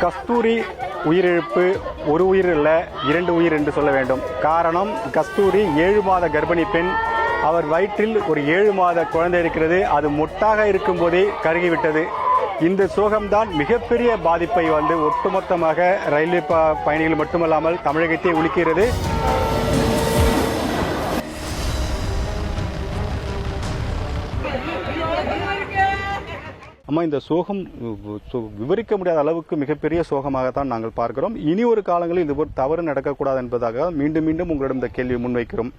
கஸ்தூரி உயிரிழப்பு ஒரு உயிர் அல்ல 2 உயிர் என்று சொல்ல வேண்டும். காரணம், கஸ்தூரி 7 மாத கர்ப்பிணி பெண். அவர் வயிற்றில் ஒரு 7 மாத குழந்தை இருக்கிறது. அது மொட்டாக இருக்கும் போதே கருகிவிட்டது. இந்த சோகம்தான் மிகப்பெரிய பாதிப்பை ஒட்டுமொத்தமாக ரயில்வே பயணிகள் மட்டுமல்லாமல் தமிழகத்தை உலுக்கிறது. அம்மா, இந்த சோகம் விவரிக்க முடியாத அளவுக்கு மிகப்பெரிய சோகமாகத்தான் நாங்கள் பார்க்கிறோம். இனி ஒரு காலங்களில் இதுபோல் தவறு நடக்கக்கூடாது என்பதாக மீண்டும் மீண்டும் உங்களிடம் இந்த கேள்வி முன்வைக்கிறோம்.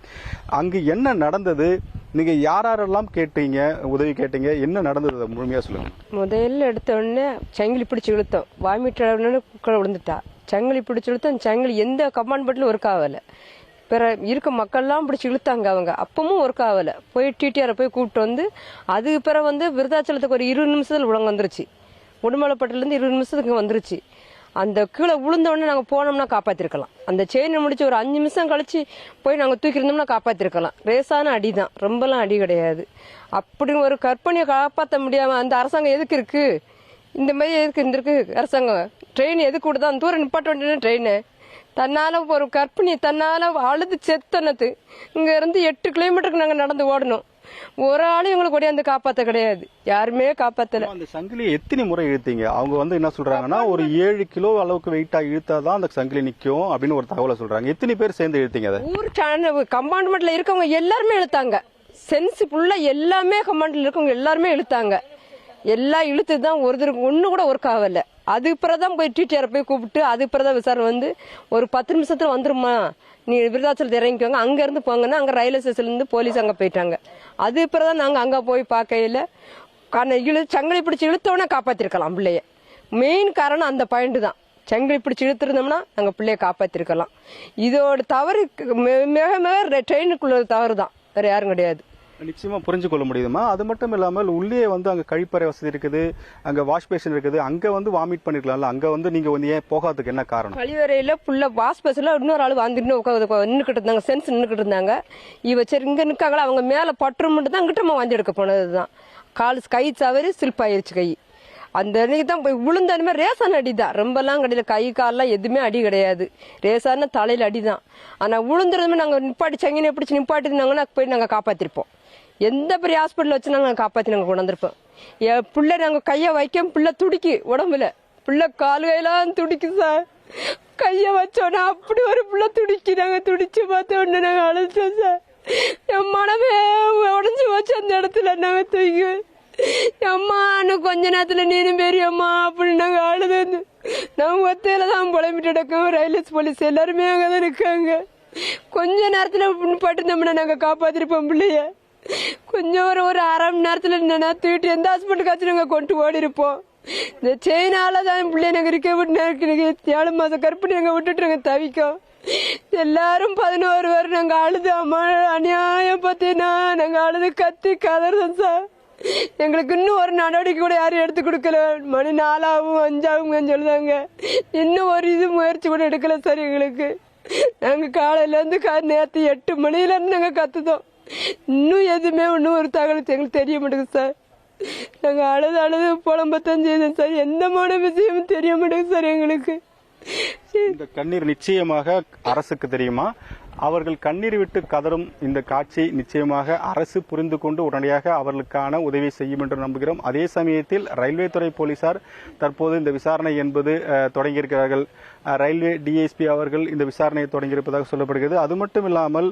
அங்கு என்ன நடந்தது? நீங்க யாரெல்லாம் கேட்டீங்க, உதவி கேட்டீங்க, என்ன நடந்தது முழுமையா சொல்லுங்க. முதல்ல எடுத்த உடனே சங்கிலி பிடிச்சி இழுத்தோம். வாமிட்டு குக்கரை விழுந்துட்டா. சங்கிலி பிடிச்சி இழுத்தோம். சங்கிலி எந்த கமாண்ட்மெண்ட்லும் ஒர்க் ஆகல. பிற இருக்க மக்கள்லாம் பிடிச்சி இழுத்தாங்க. அவங்க அப்பவும் ஒர்க் ஆகல. போய் டிடிஆரை போய் கூப்பிட்டு வந்து அதுக்கு பிறகு விருதாச்சலத்துக்கு ஒரு 20 நிமிஷத்துல உடம்பு வந்துருச்சு. உடுமலைப்பட்டிலேருந்து 20 நிமிஷத்துக்கு வந்துருச்சு. அந்த கீழே விழுந்த உடனே நாங்கள் போனோம்னா காப்பாத்திருக்கலாம். அந்த செயினை முடிச்சு ஒரு 5 நிமிஷம் கழிச்சு போய் நாங்கள் தூக்கி இருந்தோம்னா காப்பாத்திருக்கலாம். ரேசான அடி தான், ரொம்பலாம் அடி கிடையாது. அப்படி ஒரு கற்பனையை காப்பாற்ற முடியாம அந்த அரசாங்கம் எதுக்கு இருக்கு? இந்த மாதிரி எதுக்கு இருந்திருக்கு அரசாங்கம்? ட்ரெயின் எதுக்கு விடுதான்? தூரம் நிப்பாட்ட வேண்டிய ட்ரெயினு தன்னால ஒரு கற்பிணி தன்னால அழுது செத்தனது. இங்க இருந்து 8 கிலோமீட்டருக்கு நாங்க நடந்து ஓடணும். ஒரு ஆளும் எங்களுக்கு ஒடியாந்து காப்பாத்த கிடையாது. யாருமே காப்பாத்தல. அந்த சங்கிலியை எத்தனை முறை இழுத்தீங்க? அவங்க என்ன சொல்றாங்கன்னா, ஒரு 7 கிலோ அளவுக்கு வெயிட்டா இழுத்தாதான் அந்த சங்கிலி நிக்கும் அப்படின்னு ஒரு தகவலை சொல்றாங்க. எத்தனை பேர் சேர்ந்து இழுத்தீங்க அதை? ஊர் கம்பார்ட்மெண்ட்ல இருக்கவங்க எல்லாருமே இழுத்தாங்க. சென்ஸ் ஃபுல்லா எல்லாமே கம்பார்ட்மெண்ட்ல இருக்கவங்க எல்லாருமே இழுத்தாங்க. எல்லாம் இழுத்துதான் ஒண்ணு கூட ஒர்க் ஆகல. அதுக்கு பிறகுதான் போய் டிடிஆரை போய் கூப்பிட்டு அதுக்கு பிறகுதான் விசாரணை ஒரு 10 நிமிஷத்துல வந்துருமா, நீ விருதாச்சலத்தை இறங்கிக்கோங்க, அங்க இருந்து போங்கன்னா அங்க ரயில்வே ஸ்டேஷன்ல இருந்து போலீஸ் அங்க போயிட்டாங்க. அதுக்கு பிறகுதான் நாங்க அங்க போய் பார்க்கையில சங்கிலி பிடிச்சி இழுத்தோடனே காப்பாத்திருக்கலாம் பிள்ளைய. மெயின் காரணம் அந்த பாயிண்ட் தான். சங்கிலி பிடிச்சி இழுத்துருந்தோம்னா நாங்க பிள்ளைய காப்பாத்திருக்கலாம். இதோட தவறு மிக மிக ட்ரெயினுக்குள்ள தவறு தான், வேற யாரும் கிடையாது. நிச்சயமா புரிஞ்சு கொள்ள முடியுமா? அது மட்டும் இல்லாமல் உள்ளே அங்க கழிப்பறை வசதி இருக்குது, அங்க வாஷ் பேஷன் இருக்குது, அங்க வாமிட் பண்ணிருக்கலாம்ல, அங்க நீங்க ஏன் போகாததுக்கு என்ன காரணம்? கழிவறையில ஃபுல்லா வாஷ் பேஷன்ல இன்னொரு ஆள் நின்னுக்கிட்டு இருந்தாங்க. சென்ஸ் நின்னுக்கிட்டு இருந்தாங்க. சரி இங்க நிக்காங்களா, அவங்க மேல பற்று மட்டும் தான் அங்கிட்ட வாந்தி எடுக்க போனதுதான். கை தவறி சில்பாயிருச்சு கை. அந்த அன்னைக்கு தான் போய் விழுந்த ரேசான அடிதான். ரொம்பலாம் கிடையாது. கை காலெல்லாம் எதுவுமே அடி கிடையாது. ரேசான தலையில அடிதான். ஆனா விழுந்துறதுமே நாங்க நிப்பாட்டி சங்கினை பிடிச்சி நிப்பாட்டிருந்தாங்கன்னா போய் நாங்க காப்பாத்திருப்போம். எந்த பெரிய ஹாஸ்பிட்டல் வச்சு நாங்க காப்பாத்தி நாங்க கொண்டு வந்திருப்போம். என் பிள்ளை நாங்க கைய வைக்க பிள்ளை துடிக்கு உடம்புல. பிள்ளை கால் கையெல்லாம் துடிக்கு சார். கைய வச்சோன்னா அப்படி ஒரு பிள்ளை துடிக்கி. நாங்க துடிச்சு பார்த்த உடனே நாங்க அழைச்சோம் சார். என் மனமே உடஞ்சி வச்சு அந்த இடத்துல நாங்க தூக்கி அம்மா கொஞ்ச நேரத்துல நீனும் பெரியம்மா அப்படின்னு நாங்க அழுது. நாங்க ஒத்தையில தான் புலம்பிட்டு இருக்கோம். ரயில்வே போலீஸ் எல்லாருமே அங்கதான் இருக்காங்க. கொஞ்ச நேரத்துல பட்டுனோம்னா நாங்க காப்பாத்திருப்போம் பிள்ளைய. கொஞ்சம் ஒரு அரை மணி நேரத்துல தூக்கிட்டு எந்த ஹாஸ்பிட்டலுக்காச்சும் நாங்க கொண்டு ஓடி இருப்போம். இந்த செயினால தான் பிள்ளைய நாங்க இருக்க விட்டு 7 மாசம் கற்பிணி நாங்க விட்டுட்டு நாங்க தவிக்கோம். எல்லாரும் 11 பேர் நாங்க அழுது அம்மா அநியாயம் பார்த்தீங்கன்னா நாங்க அழுது கத்தி கதறோம் சார். எங்களுக்கு இன்னும் ஒரு நடவடிக்கை கூட யாரும் எடுத்து கொடுக்கல. மணி 4 ஆகும் 5 ஆகும் சொல்லுதாங்க. இன்னும் ஒரு முயற்சி கூட எடுக்கல சார். எங்களுக்கு நாங்க காலையில இருந்து நேற்று 8 மணில இருந்து நாங்க கத்துதோம். இன்னும் எதுவுமே ஒன்னும் ஒரு தகவல் எங்களுக்கு தெரிய மாட்டேங்குது சார். நாங்க அழுது புலம்பத்தான் செய்தோம் சார். எந்தமான விஷயமும் தெரிய மாட்டேங்குது சார் எங்களுக்கு. இந்த கண்ணீர் நிச்சயமாக அரசுக்கு தெரியுமா? அவர்கள் கண்ணீர் விட்டு கதறும் இந்த காட்சி நிச்சயமாக அரசு புரிந்து கொண்டு உடனடியாக அவர்களுக்கான உதவி செய்யும் என்று நம்புகிறோம். அதே சமயத்தில் ரயில்வே துறை போலீசார் தற்போது இந்த விசாரணை என்பது தொடங்கியிருக்கிறார்கள். ரயில்வே டிஎஸ்பி அவர்கள் இந்த விசாரணையை தொடங்கியிருப்பதாக சொல்லப்படுகிறது. அது மட்டும் இல்லாமல்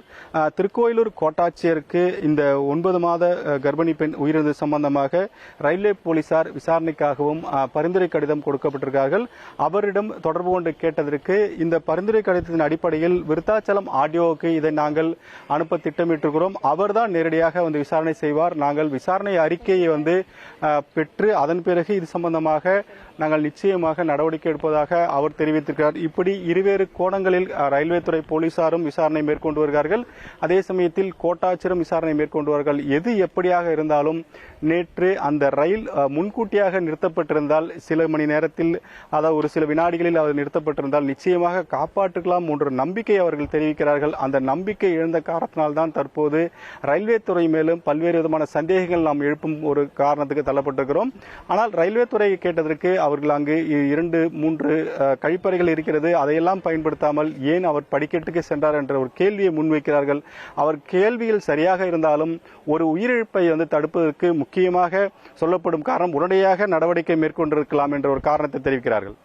திருக்கோயிலூர் கோட்டாட்சியருக்கு இந்த 9 மாத கர்ப்பிணி பெண் உயிரிழந்தது சம்பந்தமாக ரயில்வே போலீசார் விசாரணைக்காகவும் பரிந்துரை கடிதம் கொடுக்கப்பட்டிருக்கிறார்கள். அவரிடம் தொடர்பு கொண்டு கேட்டதற்கு இந்த பரிந்துரை கடிதத்தின் அடிப்படையில் விருத்தாச்சலம் ஆர்டிஓவுக்கு இதை நாங்கள் அனுப்ப திட்டமிட்டிருக்கிறோம். அவர்தான் நேரடியாக விசாரணை செய்வார். நாங்கள் விசாரணை அறிக்கையை பெற்று அதன் பிறகு இது சம்பந்தமாக நாங்கள் நிச்சயமாக நடவடிக்கை எடுப்பதாக அவர் தெரிவித்திருக்கிறார். தெரிவிக்கிறார். இப்படி இருவேறு கோணங்களில் ரயில்வே துறை போலீசாரும் விசாரணை மேற்கொண்டு வருகிறார்கள். அதே சமயத்தில் கோட்டாட்சியரும் விசாரணை மேற்கொண்டு வருகிறார்கள். எது எப்படியாக இருந்தாலும் நேற்று அந்த ரயில் முன்கூட்டியாக நிறுத்தப்பட்டிருந்தால் சில மணி நேரத்தில், அதாவது ஒரு சில வினாடிகளில் அது நிறுத்தப்பட்டிருந்தால் நிச்சயமாக காப்பாற்றலாம் என்ற நம்பிக்கை அவர்கள் தெரிவிக்கிறார்கள். அந்த நம்பிக்கை எழுந்த காரணத்தினால்தான் தற்போது ரயில்வே துறை மேலும் பல்வேறு விதமான சந்தேகங்கள் நாம் எழுப்பும் ஒரு காரணத்துக்கு தள்ளப்பட்டிருக்கிறோம். ஆனால் ரயில்வே துறை கேட்டதற்கு அவர்கள் அங்கு 2-3 கழிப்பறைகள் இருக்கிறது, அதையெல்லாம் பயன்படுத்தாமல் ஏன் அவர் படிக்கட்டுக்கு சென்றார் என்ற ஒரு கேள்வியை முன்வைக்கிறார்கள். அவர் கேள்வியில் சரியாக இருந்தாலும் ஒரு உயிரிழப்பை தடுப்பதற்கு முக்கியமாக சொல்லப்படும் காரணம் உடனடியாக நடவடிக்கை மேற்கொண்டிருக்கலாம் என்ற ஒரு காரணத்தை தெரிவிக்கிறார்கள்.